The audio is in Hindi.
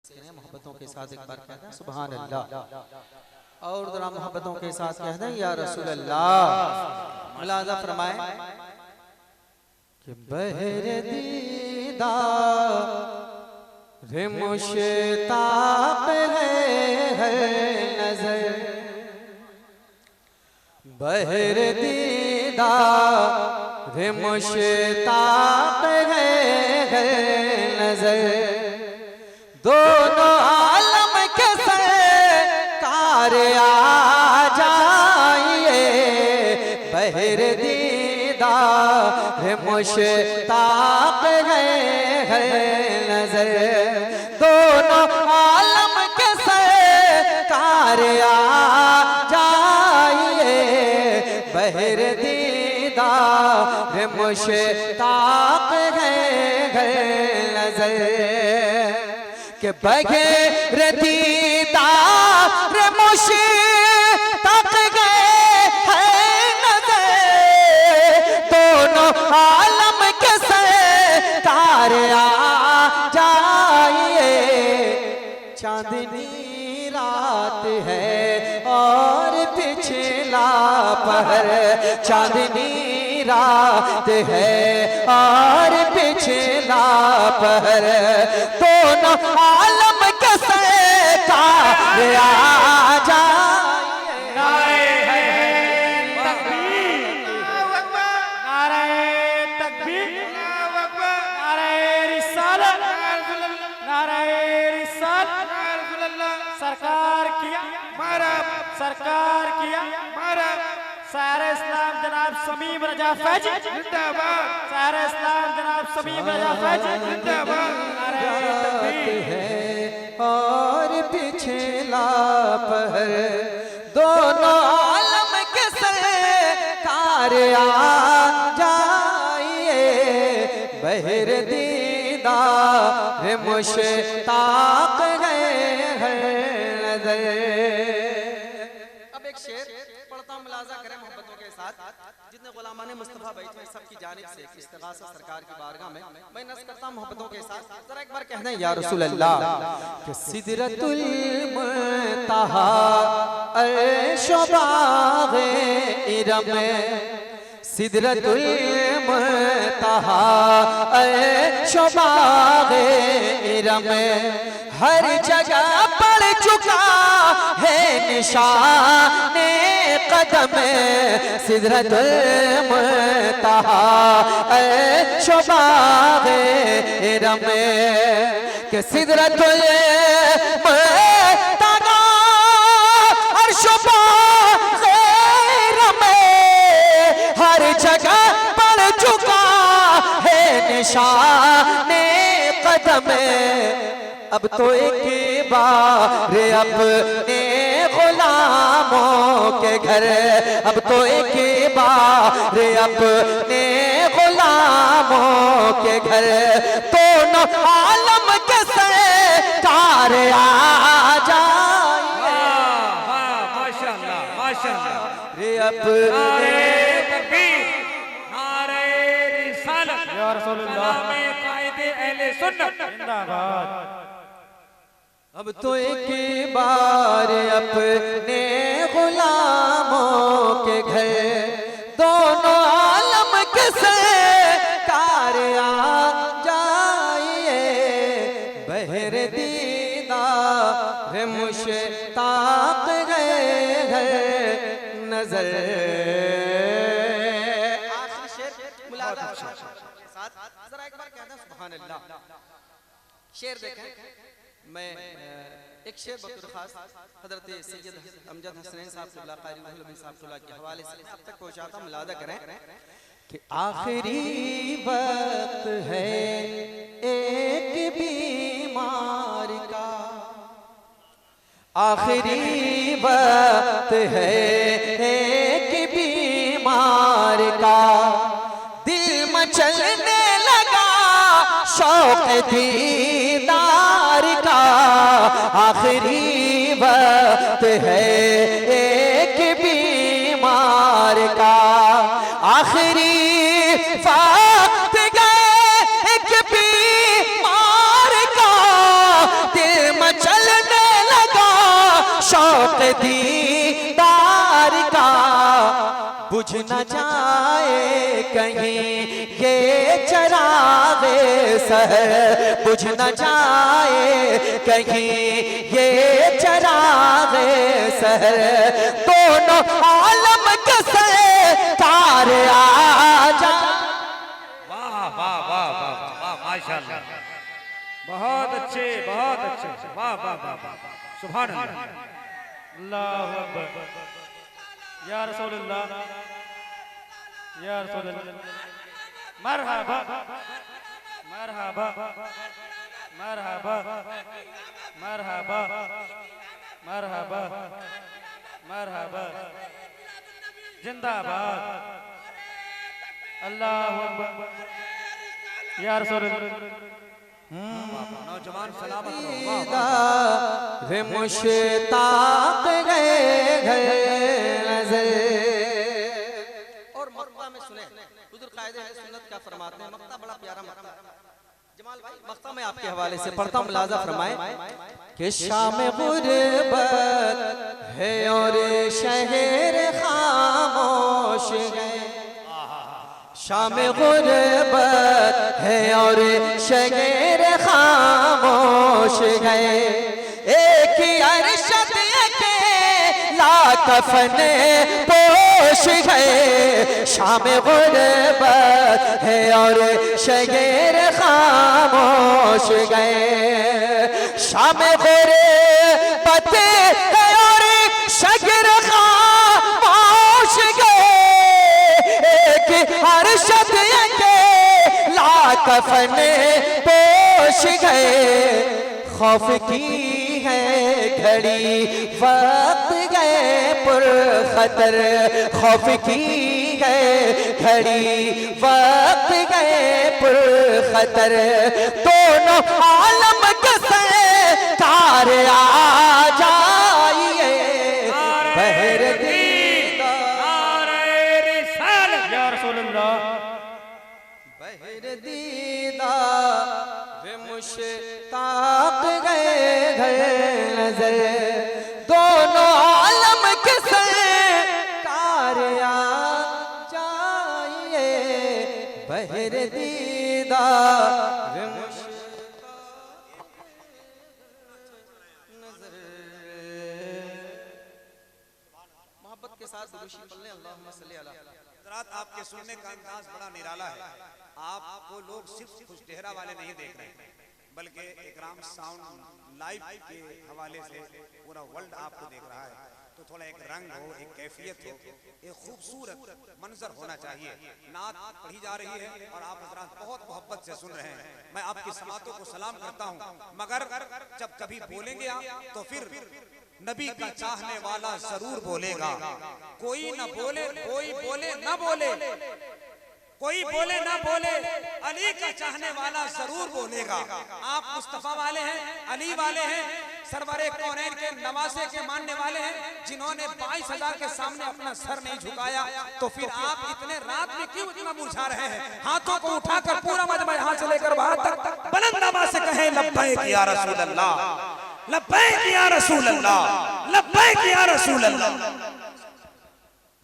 करें मोहब्बतों के साथ एक बार कहते हैं सुभान अल्लाह, और जरा मोहब्बतों के साथ कहते हैं या रसूल अल्लाह। मुलाजा फरमाए कि बहरे दीदार मुश्ताक है हर नजर, बहरे दीदार मुश्ताक है हर नजर, दोनों आलम के सरकार आ जाइए, बहरे दीदार मुश्ताक है नजर, दोनों आलम के सरकार आ जाइए, बहरे दीदार मुश्ताक है नजर, के बगैर दीदार मुश्ताक गए हैं नजर, दोनों आलम के सरकार आ जाइए, चांदनी रात है और पिछला पहर, चांदनी रात है और पिछला पहर, दोनों आलम के सरकार आ जाइए, नारे तकबीर, नारे तकबीर, नारे रिसालत, नारे रिसालत, सरकार किया सरकार किया सारे इस्लाम जनाब समीम रजा फैजी जिंदाबाद, सारे इस्लाम जनाब समीम रजा फैजी जिंदाबाद, नारे तकबीर है और पिछला पहर, दोनों आलम के सरकार आ जाइए, बहरे दीदार मुश्ताक है नजर। अब एक शेर पढ़ता हूं, मुलाजा करें मोहब्बतों के साथ, जितने गुलामाने मुस्तफा बैठे हैं सबकी जानिब से इस्तिगासा सरकार की बारगाह में मैं नज़्म करता हूं मोहब्बतों के साथ। जरा एक बार कहना या रसूल अल्लाह कि सिदरतुल मुंतहा अर्श बाग़े इरम, सिदरतुल मुंतहा अर्श बाग़े इरम, हर जगह पड़ चुका है निशाने कदम, सिदरतुल मुंतहा अर्श बाग़े इरम, के सिदरतुल मुंतहा अर्श बाग़े इरम, हर जगह पड़ चुका है निशाने कदम, अब तो एक बार अपने गुलामों के घर, अब तो एक बार अपने गुलामों के घर, दोनों आलम के सरकार आ जाइए, माशाअल्लाह माशाअल्लाह, रे अपने तकबीर, नारे रिसालत, या रसूलुल्लाह, नामे कायदे अहले सुन्नत जिंदाबाद। अब तो एक बार अपने गुलामों के घर, दोनों आलम के सरकार आ जाइए, बहरे दीदार मुश्ताक है नजर। आखिरी शेर मुलाजा के साथ जरा एक बार कहना सुभान अल्लाह। शेर देखें, मैं एक शेर बतौर खास हजरत सैयद अमजद हसनैन साहब क़िबला क़ारी साहब के हवाले से आप तक पहुंचाता हूं, मुलाजा करें कि आखिरी वक्त है एक बीमार का, आखिरी वक्त है एक बीमार का, दिल मचलने लगा शौक दीदार का, आखिरी वक्त है एक बीमार का, आखिरी वक्त गए एक बीमार का, दिल शौक दीदार का बुझ न जाए कहीं ये चरागे सहर, बुझ न जाए कहीं ये चरागे सहर, दोनों आलम के सरकार आ जा। वाह वाह वाह वाह वाह माशाअल्लाह, बहुत अच्छे बहुत अच्छे, वाह वाह वाह वाह, सुभान अल्लाह, अल्लाहु अकबर, या रसूलुल्लाह, या रसूलुल्लाह, मरहबा मरहबा मरहबा मरहबा मरहबा मरहबा, जिंदाबाद, अल्लाहु अकबर, या रसूलुल्लाह। नौजवान सलामत रहो, वाह वे मुश्ताक गए घर नजर। और मक्ता में सुने हुजूर कायदे अहले सुन्नत क्या फरमाते हैं, मक्ता बड़ा प्यारा मक्ता है। जमाल भाई मक्ता में आपके हवाले से पढ़ता हूं, मुलाजा फरमाए कि शाम गुरबत है और शहर खामोश है, शाम गुरबत है और शहर खामोश है, एक ही अरशद के लाकफन पोश है, शाम गुरबत है और शहर खामोश है, शाम गुरबत है और शहर खामोश है, हर शब्द के लाकफन पोश गए, खौफ की है घड़ी वक्त गए पुर खतर, खौफ की है घड़ी वक्त गए पुर खतर, दोनों आलम के सरकार आ जाइए, बहर बहर दीदा वे मुश्ताक गए घर नजर, दोनों आलम के सरकार आ जाइए, बहर दीदा वे मुश्ताक नजर। मोहब्बत के साथ दुरूशी पढ़ लें, अल्लाहुम्मा सल्ली अला। आपके सुनने का अंदाज बड़ा निराला है, आपको लोग सिर्फ खुशचेहरा वाले नहीं देख रहे, बल्कि इकराम साउंड लाइव के हवाले से पूरा वर्ल्ड आपको देख रहा है, तो थोड़ा एक रंग हो, एक कैफियत हो, एक खूबसूरत मंजर होना चाहिए। नात पढ़ी जा रही है और आप हजरात बहुत मोहब्बत से सुन रहे हैं, मैं आपकी समातों को सलाम करता हूँ, मगर जब कभी बोलेंगे आप तो फिर नबी का चाहने वाला जरूर बोलेगा, कोई न बोले, कोई बोले न बोले, कोई बोले ना बोले, अली का चाहने वाला जरूर बोलेगा। आप मुस्तफा वाले हैं, अली वाले हैं, सरवरे कौनैन के नवासे के मानने वाले हैं, जिन्होंने 22,000 के सामने अपना सर नहीं झुकाया, तो फिर आप इतने रात में क्यों इतना मुरझा रहे हैं? हाथों को उठाकर पूरा मजमा यहाँ से लेकर वहां तक बुलंद आवाज से कहें लब्बैक या रसूल अल्लाह, लब्बैक या रसूल अल्लाह, लब्बैक या रसूल अल्लाह।